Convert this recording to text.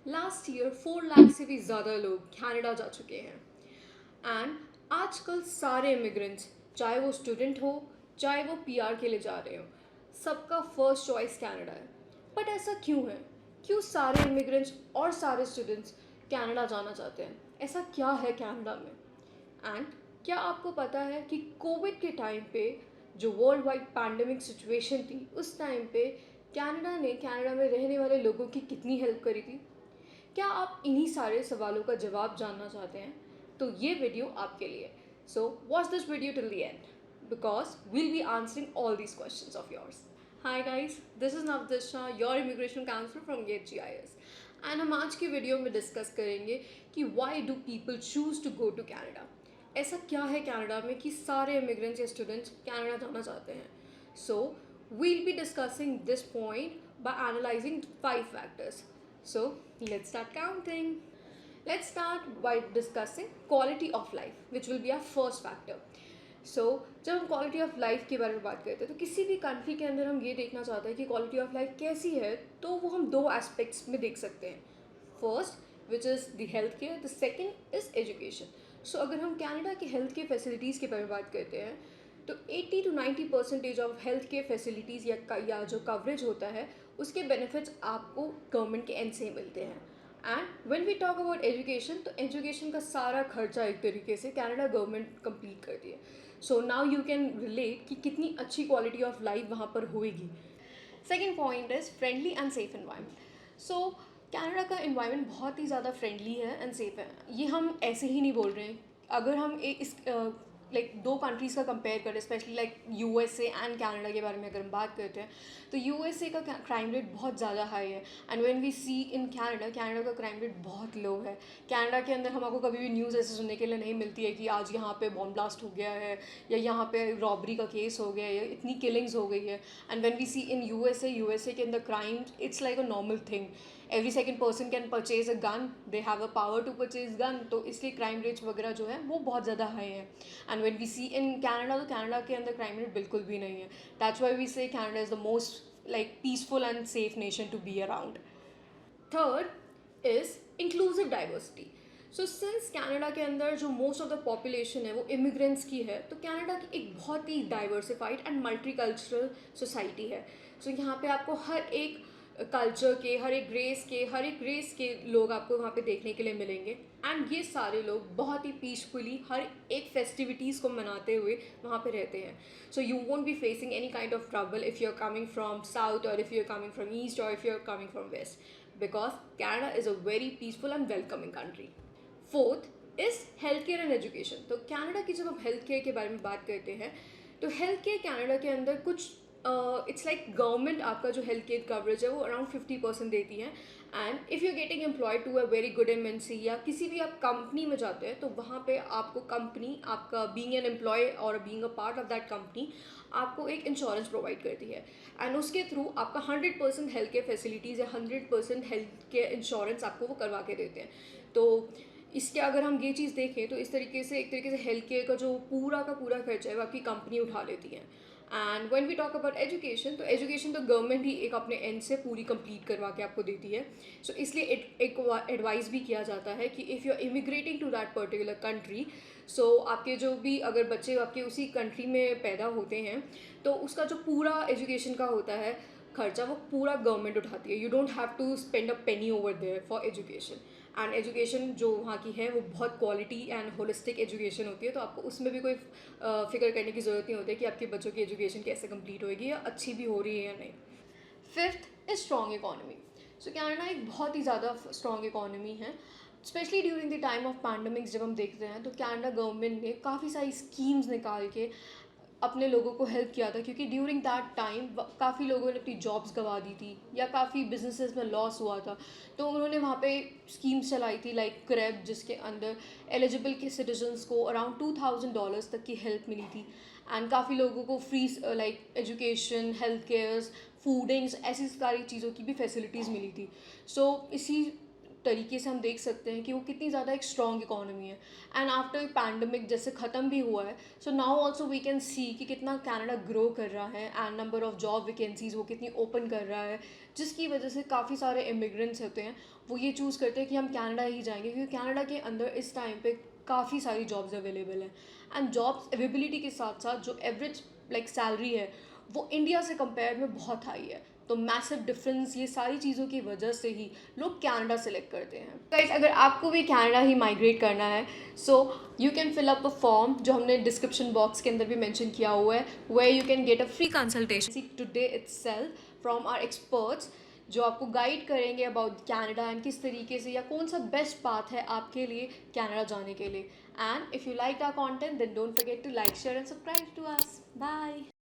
Last year 4 lakh से भी ज़्यादा लोग कनाडा जा चुके हैं। एंड आजकल सारे इमिग्रेंट्स, चाहे वो स्टूडेंट हो, चाहे वो पीआर के लिए जा रहे हो, सबका फर्स्ट चॉइस कनाडा है। बट ऐसा क्यों है? क्यों सारे इमिग्रेंट्स और सारे स्टूडेंट्स कनाडा जाना चाहते हैं? ऐसा क्या है कनाडा में? एंड क्या आपको पता है कि कोविड के टाइम पे जो वर्ल्ड वाइड पैंडमिक सिचुएशन थी, उस टाइम पे कनाडा ने कनाडा में रहने वाले लोगों की कितनी हेल्प करी थी? क्या आप इन्हीं सारे सवालों का जवाब जानना चाहते हैं? तो ये वीडियो आपके लिए। So watch this video till the end because we'll be answering all these questions of yours. Hi guys, this is Navdish Shah, your immigration counsellor from get GIS। And हम आज की वीडियो में डिस्कस करेंगे कि why do people choose to go to Canada. ऐसा क्या है Canada में कि सारे इमिग्रेंट्स या स्टूडेंट्स कनाडा जाना चाहते हैं? So we'll be discussing this point by analysing 5 factors. So let's start counting. Let's start by discussing quality of life, which will be our first factor. So जब हम quality of life के बारे में बात करते हैं तो किसी भी कंट्री के अंदर हम ये देखना चाहते हैं कि क्वालिटी ऑफ लाइफ कैसी है, तो वो हम दो एस्पेक्ट्स में देख सकते हैं. First which is the health care, the second is education. So अगर हम कनाडा के हेल्थ केयर फैसिलिटीज़ के बारे में बात करते हैं तो 80 to 90% of health care facilities या जो कवरेज होता है उसके बेनिफिट्स आपको गवर्नमेंट के एंड से ही मिलते हैं. And when we talk about education, तो एजुकेशन का सारा खर्चा एक तरीके से कनाडा गवर्नमेंट कंप्लीट करती है. So now you can relate कि कितनी अच्छी क्वालिटी ऑफ लाइफ वहाँ पर होएगी. Second point is friendly and safe environment. So Canada का इन्वायरमेंट बहुत ही ज़्यादा फ्रेंडली है एंड सेफ है. ये हम ऐसे ही नहीं बोल रहे हैं. अगर हम इस लाइक दो कंट्रीज़ का कंपेयर करें, specially like USA and Canada के बारे में अगर हम बात करते हैं, तो USA का क्राइम रेट बहुत ज़्यादा हाई है. And when we see in Canada, Canada का क्राइम रेट बहुत लो है. कनाडा के अंदर हमको कभी भी न्यूज़ ऐसे सुनने के लिए नहीं मिलती है कि आज यहाँ पे बॉम्ब ब्लास्ट हो गया है या यहाँ पे रॉबरी का केस हो गया है या इतनी किलिंग्स हो गई है. And when we see in USA के अंदर crime, it's like a normal thing. Every second person can purchase a gun, they have a power to purchase gun, तो इसलिए क्राइम रेट्स वगैरह जो है वो बहुत ज़्यादा हाई है. And when we see in Canada, तो कनाडा के अंदर क्राइम रेट बिल्कुल भी नहीं है. That's why we say Canada is the most like peaceful and safe nation to be around. Third is inclusive diversity. So since Canada के अंदर जो मोस्ट ऑफ द पॉपुलेशन है वो इमिग्रेंट्स की है, तो कनाडा की एक बहुत ही डाइवर्सिफाइड एंड मल्टीकल्चरल सोसाइटी है. सो यहाँ पे आपको हर एक कल्चर के, हर एक रेस के लोग आपको वहाँ पे देखने के लिए मिलेंगे. एंड ये सारे लोग बहुत ही पीसफुली हर एक फेस्टिविटीज़ को मनाते हुए वहाँ पे रहते हैं. So you won't be facing any kind of trouble if you are coming from south और if you are coming from east और if you are coming from west, because Canada is a very peaceful and welcoming country. Fourth is health care and education. तो Canada की जब हम health care के बारे में बात करते हैं, तो हेल्थ केयर कनाडा के अंदर कुछ इट्स लाइक गवर्नमेंट आपका जो हेल्थ केयर कवरेज है वो अराउंड 50% देती है. And if you getting employed to a very good MNC या किसी भी आप कंपनी में जाते हैं, तो वहाँ पे आपको कंपनी आपका बीइंग एन एम्प्लॉय और being a part of that company आपको एक इंश्योरेंस प्रोवाइड करती है. एंड उसके थ्रू आपका 100% हेल्थ केयर फैसिलिटीज़ या 100% हेल्थ केयर इंश्योरेंस आपको वो करवा के देते हैं. तो इसके अगर हम ये चीज़ देखें तो इस तरीके से एक तरीके से हेल्थ केयर का जो पूरा का पूरा खर्चा है वो आपकी कंपनी उठा लेती है. And when we talk about education, तो एजुकेशन तो गवर्नमेंट ही एक अपने एंड से पूरी कंप्लीट करवा के आपको देती है. सो इसलिए एक एडवाइस भी किया जाता है कि if you are immigrating to that particular country, so आपके जो भी अगर बच्चे आपके उसी कंट्री में पैदा होते हैं, तो उसका जो पूरा एजुकेशन का होता है खर्चा वो पूरा गवर्नमेंट उठाती है. You don't have to spend a penny over there for education. And education जो वहाँ की है वो बहुत क्वालिटी एंड होलिस्टिक एजुकेशन होती है, तो आपको उसमें भी कोई फिक्र करने की ज़रूरत नहीं होती है कि आपके बच्चों की एजुकेशन कैसे कंप्लीट होएगी या अच्छी भी हो रही है या नहीं. Fifth is strong economy. So Canada एक बहुत ही ज़्यादा स्ट्रॉन्ग इकोनॉमी है. Specially during the time of pandemics जब हम देखते हैं, तो कनाडा गवर्नमेंट ने काफ़ी सारी स्कीम्स निकाल के अपने लोगों को हेल्प किया था, क्योंकि ड्यूरिंग दैट टाइम काफ़ी लोगों ने अपनी जॉब्स गंवा दी थी या काफ़ी बिजनेसेस में लॉस हुआ था. तो उन्होंने वहाँ पे स्कीम्स चलाई थी लाइक क्रेब, जिसके अंदर एलिजिबल के सिटीजन्स को अराउंड $2,000 तक की हेल्प मिली थी. एंड काफ़ी लोगों को free like education, health cares, foodings, ऐसी सारी चीज़ों की भी फैसिलिटीज़ मिली थी. सो इसी तरीके से हम देख सकते हैं कि वो कितनी ज़्यादा एक स्ट्रॉन्ग इकोनॉमी है। एंड आफ्टर पैंडमिक जैसे ख़त्म भी हुआ है, so now also we can see कि कितना कनाडा ग्रो कर रहा है and number of job vacancies वो कितनी ओपन कर रहा है, जिसकी वजह से काफ़ी सारे इमिग्रेंट्स होते हैं वो ये चूज़ करते हैं कि हम कनाडा ही जाएंगे, क्योंकि कनाडा के अंदर इस टाइम पे काफ़ी सारी जॉब्स अवेलेबल हैं। एंड जॉब्स अवेबिलिटी के साथ साथ जो एवरेज लाइक सैलरी है वो इंडिया से कंपेयर में बहुत हाई है। तो मैसिव डिफरेंस, ये सारी चीज़ों की वजह से ही लोग कनाडा सेलेक्ट करते हैं। गाइस, अगर आपको भी कनाडा ही माइग्रेट करना है, so you can fill up a form जो हमने डिस्क्रिप्शन बॉक्स के अंदर भी मेंशन किया हुआ है, where you can get a free consultation today itself from our experts, जो आपको गाइड करेंगे अबाउट कनाडा एंड किस तरीके से या कौन सा बेस्ट पाथ है आपके लिए कनाडा जाने के लिए। And if you like our content then don't forget to like, share and subscribe to us. Bye.